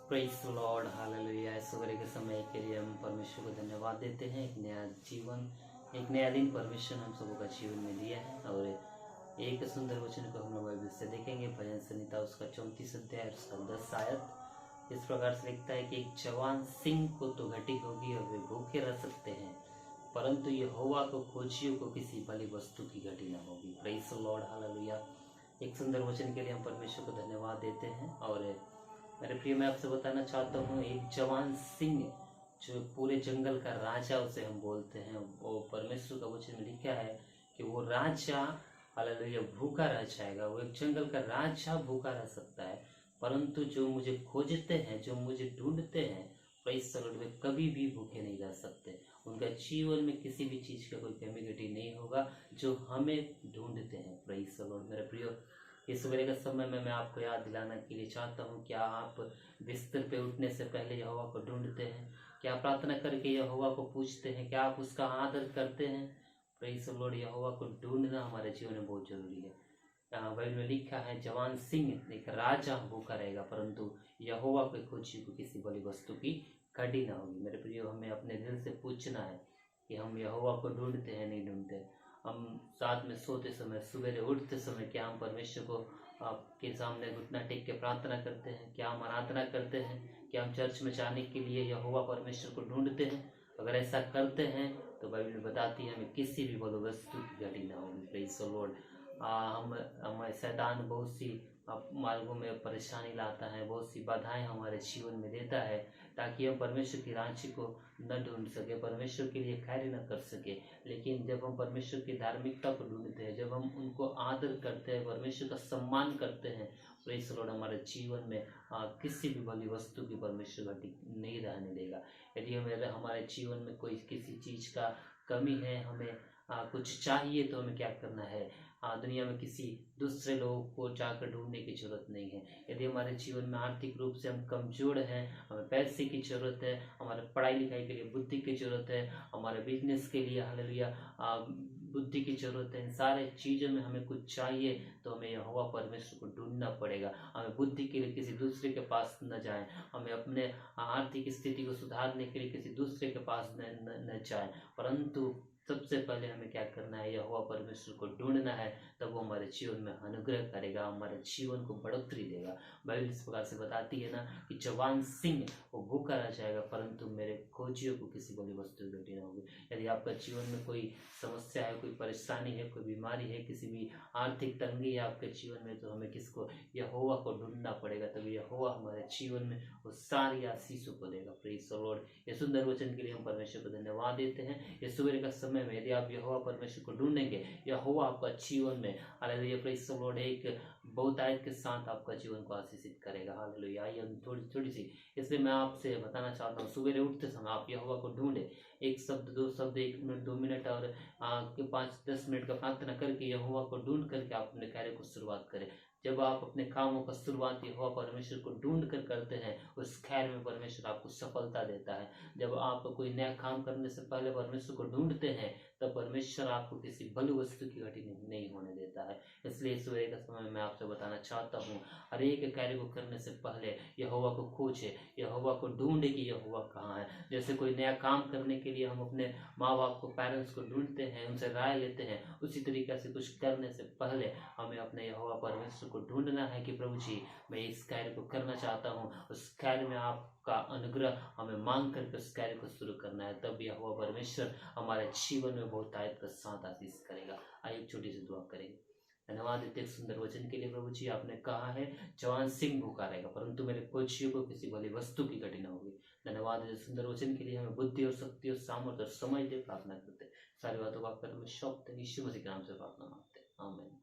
Praise Lord hallelujah. सुबह के समय के लिए हम परमेश्वर को धन्यवाद देते हैं। एक नया जीवन, एक नया दिन परमेश्वर ने हम सबों का जीवन में दिया है और एक सुंदर वचन को हम लोग बाइबल से देखेंगे। भजन संहिता उसका 34 अध्याय उसका 10 आयत इस प्रकार से लिखता है कि एक जवान सिंह को तो घटी होगी और वे भूखे रह सकते हैं, परंतु यहोवा को खोजियों को किसी भली वस्तु की घटी न होगी। Praise Lord hallelujah. एक सुंदर वचन के लिए हम परमेश्वर को धन्यवाद देते हैं। और मेरे प्रिय, मैं आपसे बताना चाहता हूँ, एक जवान सिंह जो पूरे जंगल का राजा उसे हम बोलते हैं, वो परमेश्वर का वचन में लिखा है कि वो राजा हालेलुया भूखा रह जाएगा। वो एक जंगल का राजा भूखा रह सकता है, परंतु जो मुझे खोजते हैं, जो मुझे ढूंढते हैं, प्रेज़ द लॉर्ड, वे कभी भी भूखे नहीं रह सकते। उनका जीवन में किसी भी चीज़ का कोई कमी घटी नहीं होगा जो हमें ढूंढते हैं। Praise the Lord. मेरे प्रियो, इस सुबह के समय में मैं आपको याद दिलाना के लिए चाहता हूँ, क्या आप बिस्तर पे उठने से पहले यहोवा को ढूंढते हैं? क्या प्रार्थना करके यहोवा को पूछते हैं? क्या आप उसका आदर करते हैं? Praise the Lord. यहोवा को ढूंढना हमारे जीवन में बहुत जरूरी है। बाइबल में लिखा है, जवान सिंह एक राजा भूखा रहेगा, परंतु यहोवा के खोजी को किसी बड़ी वस्तु की घटी ना होगी। मेरे प्रियो, हमें अपने दिल से पूछना है कि हम यहोवा को ढूंढते हैं, नहीं ढूंढते। हम साथ में सोते समय, सवेरे उठते समय क्या हम परमेश्वर को आपके सामने घुटना टेक के प्रार्थना करते हैं? क्या हम आराधना करते हैं? क्या हम चर्च में जाने के लिए यहोवा परमेश्वर को ढूंढते हैं? अगर ऐसा करते हैं तो बाइबल बताती है हमें किसी भी बड़ी वस्तु की घटी ना होगी। Praise the Lord. हम शैतान बहुत सी मार्गों में परेशानी लाता है, बहुत सी बाधाएं हमारे जीवन में देता है, ताकि हम परमेश्वर की राज्य को न ढूंढ सके, परमेश्वर के लिए कार्य न कर सके। लेकिन जब हम परमेश्वर की धार्मिकता को ढूंढते हैं, जब हम उनको आदर करते हैं, परमेश्वर का सम्मान करते हैं, प्रेज़ द लॉर्ड, हमारे जीवन में किसी भी भली वस्तु की परमेश्वर घटी नहीं रहने देगा। यदि हमारे जीवन में कोई किसी चीज़ का कमी है, हमें कुछ चाहिए, तो हमें क्या करना है? दुनिया में किसी दूसरे लोगों को जाकर ढूंढने की जरूरत नहीं है। यदि हमारे जीवन में आर्थिक रूप से हम कमजोर हैं, हमें पैसे की जरूरत है, हमारे पढ़ाई लिखाई के लिए बुद्धि की जरूरत है, हमारे बिजनेस के लिए हालेलुया बुद्धि की जरूरत है, इन सारे चीज़ों में हमें कुछ चाहिए, तो हमें यहोवा परमेश्वर को ढूंढना पड़ेगा। हमें बुद्धि के लिए किसी दूसरे के पास न जाएं, हमें अपने आर्थिक स्थिति को सुधारने के लिए किसी दूसरे के पास न जाएं, परंतु सबसे पहले हमें क्या करना है? यहोवा परमेश्वर को ढूंढना है, तब वो हमारे जीवन में अनुग्रह करेगा, हमारे जीवन को बढ़ोतरी देगा। बाइबल इस प्रकार से बताती है ना कि जवान सिंह वो भूखा रह जाएगा, परंतु मेरे खोजियों को किसी बड़ी वस्तु की घटी न होगी। यदि आपका जीवन में कोई समस्या है, कोई परेशानी है, कोई बीमारी है, किसी भी आर्थिक तंगी है आपके जीवन में, तो हमें किसको? यहोवा को ढूंढना पड़ेगा, तभी यहोवा हमारे जीवन में वो सारी आशीषों को देगा। Praise the Lord. ये सुंदर वचन के लिए हम परमेश्वर को धन्यवाद देते हैं। ये सुबह का समय में यदि आप यहोवा परमेश्वर को ढूंढेंगे, यहोवा आपका जीवन में हालेलुया प्रेज़ द लॉर्ड एक बहुतायत के साथ आपका जीवन को आशीषित करेगा। हालेलुया। आइए हम थोड़ी सी, इसलिए मैं आपसे बताना चाहता हूँ, सुबह उठते समय आप यहोवा को ढूंढे। एक शब्द, दो शब्द, 1 मिनट, 2 मिनट और 5-10 मिनट का प्रार्थना करके यहोवा को ढूंढ करके आप अपने कार्य को शुरुआत करें। जब आप अपने कामों का शुरुआत यहोवा परमेश्वर को ढूंढ कर करते हैं, उस खैर में परमेश्वर आपको सफलता देता है। जब आप कोई नया काम करने से पहले परमेश्वर को ढूंढते हैं, तब परमेश्वर आपको किसी भली वस्तु की घटी नहीं होने देता है। इसलिए सुबह का समय मैं आपसे बताना चाहता हूँ, हर एक कार्य को करने से पहले यहोवा को खोजे, यहोवा को ढूंढे कि यहोवा कहाँ है। जैसे कोई नया काम करने के लिए हम अपने माँ बाप को, पेरेंट्स को ढूंढते हैं, उनसे राय लेते हैं, उसी तरीके से कुछ करने से पहले हमें अपने यहोवा परमेश्वर को ढूंढना है कि प्रभु जी, मैं इस कार्य को करना चाहता हूँ। उस कार्य में आपका अनुग्रह हमें मांग करके उस कार्य को शुरू करना है, तब यहोवा परमेश्वर हमारे जीवन में बहुतायत के साथ आशीष करेगा। आइए छोटी सी दुआ करेंगे। धन्यवाद देते हैं सुंदर वचन के लिए। प्रभु जी, आपने कहा है जवान सिंह भूखा रहेगा, परंतु मेरे खोजियों को किसी भली वस्तु की घटी न होगी। धन्यवाद देते सुंदर वचन के लिए। हमें बुद्धि और शक्ति और सामर्थ्य और समझ दे, प्रार्थना करते सारी बातों का आपका यीशु मसीह के नाम से प्रार्थना मांगते हैं, आमीन।